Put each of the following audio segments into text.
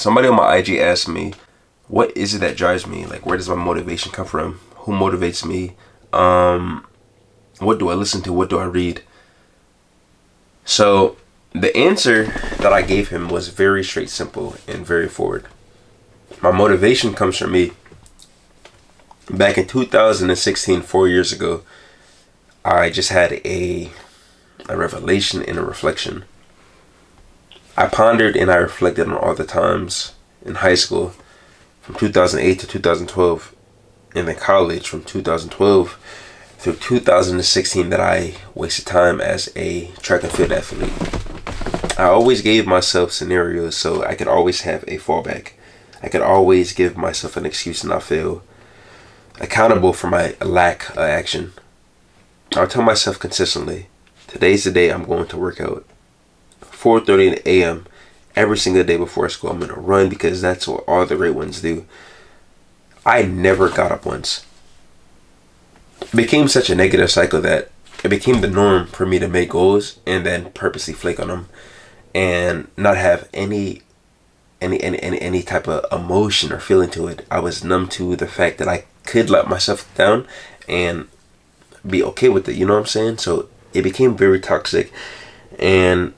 Somebody on my IG asked me, what is it that drives me? Like, where does my motivation come from? Who motivates me? What do I listen to? What do I read? So the answer that I gave him was very straight, simple, and very forward. My motivation comes from me. Back in 2016, 4 years ago, I just had a revelation and a reflection. I pondered and I reflected on all the times in high school from 2008 to 2012, and then college from 2012 through 2016 that I wasted time as a track and field athlete. I always gave myself scenarios so I could always have a fallback. I could always give myself an excuse and not feel accountable for my lack of action. I'll tell myself consistently, today's the day I'm going to work out. 4:30 a.m. every single day before school, I'm going to run because that's what all the great ones do. I never got up once. It became such a negative cycle that it became the norm for me to make goals and then purposely flake on them and not have any type of emotion or feeling to it. I was numb to the fact that I could let myself down and be okay with it, you know what I'm saying? So it became very toxic, and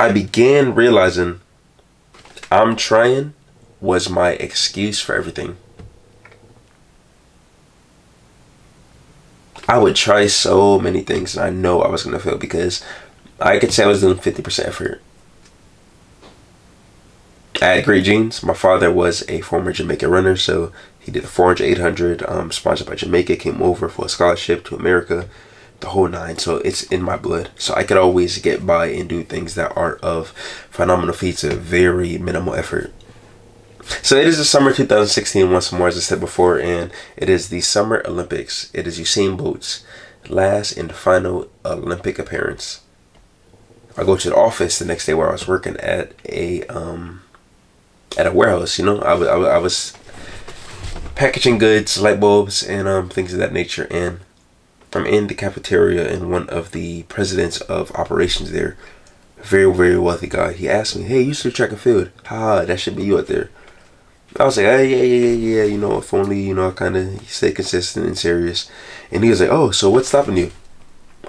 I began realizing I'm trying was my excuse for everything. I would try so many things and I know I was going to fail because I could say I was doing 50% effort. I had great genes. My father was a former Jamaican runner, so he did a 400, 800, sponsored by Jamaica, came over for a scholarship to America, the whole nine. So it's in my blood. So I could always get by and do things that are of phenomenal feats of very minimal effort. So it is the summer 2016 once more, as I said before, and it is the Summer Olympics. It is Usain Bolt's last and final Olympic appearance. I go to the office the next day where I was working at a warehouse. You know, I was packaging goods, light bulbs, and things of that nature. And I'm in the cafeteria, and one of the presidents of operations there, very, very wealthy guy, he asked me, "Hey, you used to track and field? Ha, that should be you out there." I was like, "Hey, yeah, you know, if only, you know, I kind of stay consistent and serious." And he was like, "Oh, so what's stopping you?"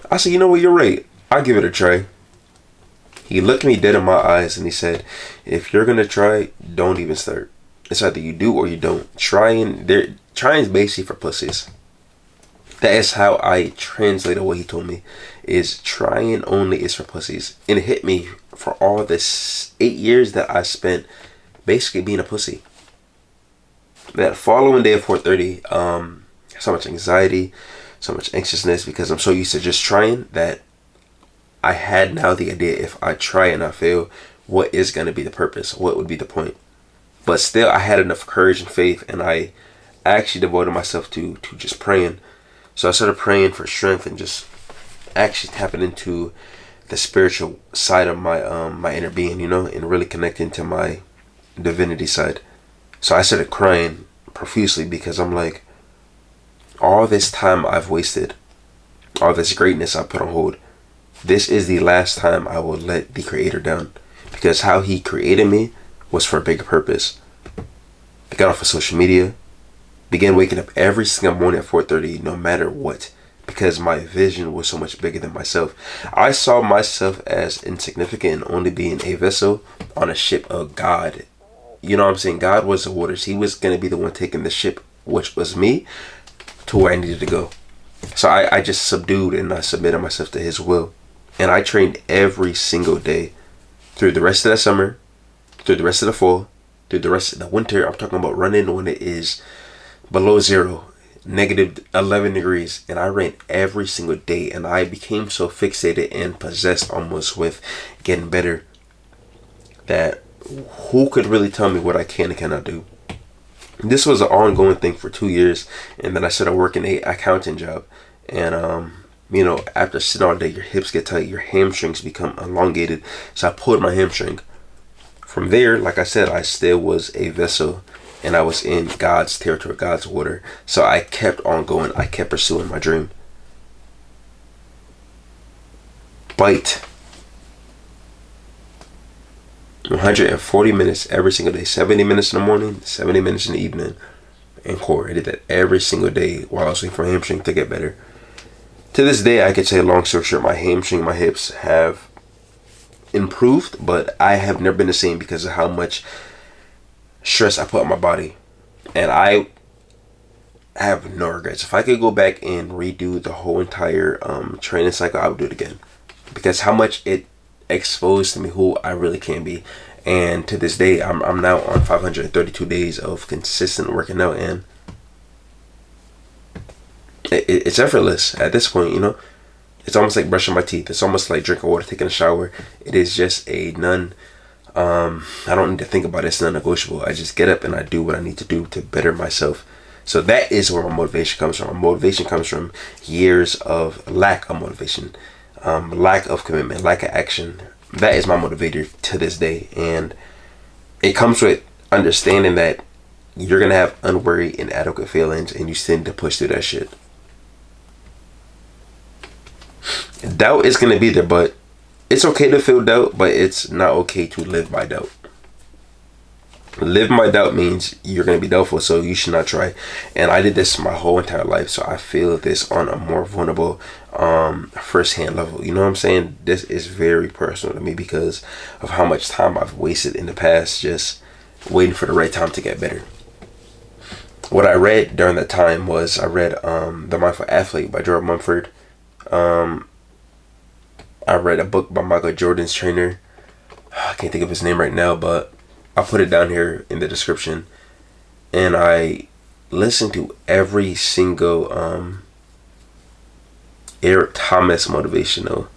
I said, "You know what, you're right. I'll give it a try." He looked me dead in my eyes and he said, "If you're gonna try, don't even start. It's either you do or you don't. Trying is basically for pussies." That is how I translated what he told me. Is trying only is for pussies. And it hit me for all this 8 years that I spent basically being a pussy. That following day at 4:30, so much anxiety, so much anxiousness because I'm so used to just trying that I had now the idea, if I try and I fail, what is going to be the purpose? What would be the point? But still, I had enough courage and faith, and I actually devoted myself to just praying. So I started praying for strength and just actually tapping into the spiritual side of my my inner being, you know, and really connecting to my divinity side. So I started crying profusely because I'm like, all this time I've wasted, all this greatness I put on hold, this is the last time I will let the Creator down, because how He created me was for a bigger purpose. I got off of social media, began waking up every single morning at 4:30, no matter what, because my vision was so much bigger than myself. I saw myself as insignificant and only being a vessel on a ship of God. You know what I'm saying? God was the waters. He was going to be the one taking the ship, which was me, to where I needed to go. So I just subdued and I submitted myself to His will. And I trained every single day through the rest of the summer, through the rest of the fall, through the rest of the winter. I'm talking about running when it is below zero, negative 11 degrees. And I ran every single day. And I became so fixated and possessed almost with getting better that who could really tell me what I can and cannot do? This was an ongoing thing for 2 years, and then I started working a accounting job. And you know, after sitting all day, your hips get tight, your hamstrings become elongated. So I pulled my hamstring. From there, like I said, I still was a vessel, and I was in God's territory, God's water. So I kept on going. I kept pursuing my dream. Bite. 140 minutes every single day. 70 minutes in the morning, 70 minutes in the evening. And core. I did that every single day while I was waiting for my hamstring to get better. To this day, I could say, long story short, my hamstring, my hips have improved, but I have never been the same because of how much stress I put on my body. And I have no regrets. If I could go back and redo the whole entire training cycle, I would do it again, because how much it exposed to me who I really can be. And to this day, I'm now on 532 days of consistent working out, and it's effortless at this point. You know, it's almost like brushing my teeth. It's almost like drinking water, taking a shower. It is just a non. I don't need to think about it. It's non-negotiable. I just get up and I do what I need to do to better myself. So that is where my motivation comes from. My motivation comes from years of lack of motivation, lack of commitment, lack of action. That is my motivator to this day. And it comes with understanding that you're going to have unworried, inadequate feelings, and you still need to push through that shit. Doubt is going to be there, but it's okay to feel doubt, but it's not okay to live by doubt. Live by doubt means you're going to be doubtful, so you should not try. And I did this my whole entire life, so I feel this on a more vulnerable first-hand level. You know what I'm saying? This is very personal to me because of how much time I've wasted in the past just waiting for the right time to get better. What I read during that time was I read The Mindful Athlete by Jordan Mumford. I read a book by Michael Jordan's trainer. I can't think of his name right now, but I'll put it down here in the description. And I listened to every single Eric Thomas motivational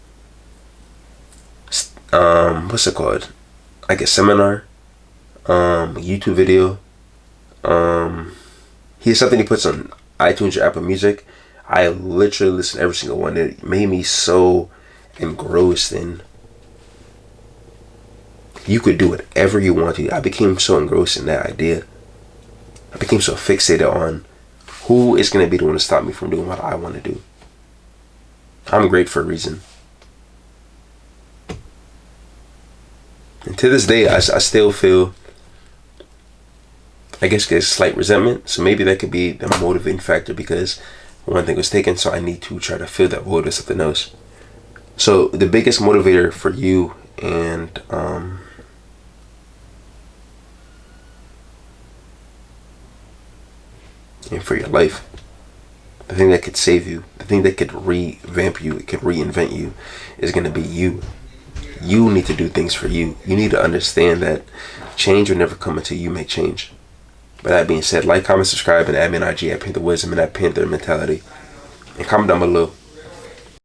what's it called? Like a seminar, YouTube video. He has something he puts on iTunes or Apple Music. I literally listened to every single one. It made me so engrossed in you could do whatever you want to. I became so engrossed in that idea. I became so fixated on who is going to be the one to stop me from doing what I want to do. I'm great for a reason. And to this day, I still feel, I guess, there's slight resentment. So maybe that could be the motivating factor because one thing was taken. So I need to try to fill that void with something else. So the biggest motivator for you and for your life, the thing that could save you, the thing that could revamp you, it could reinvent you, is going to be you. You need to do things for you. You need to understand that change will never come until you make change. But that being said, like, comment, subscribe, and add me on IG at Panther Wisdom and at Panther Mentality. And comment down below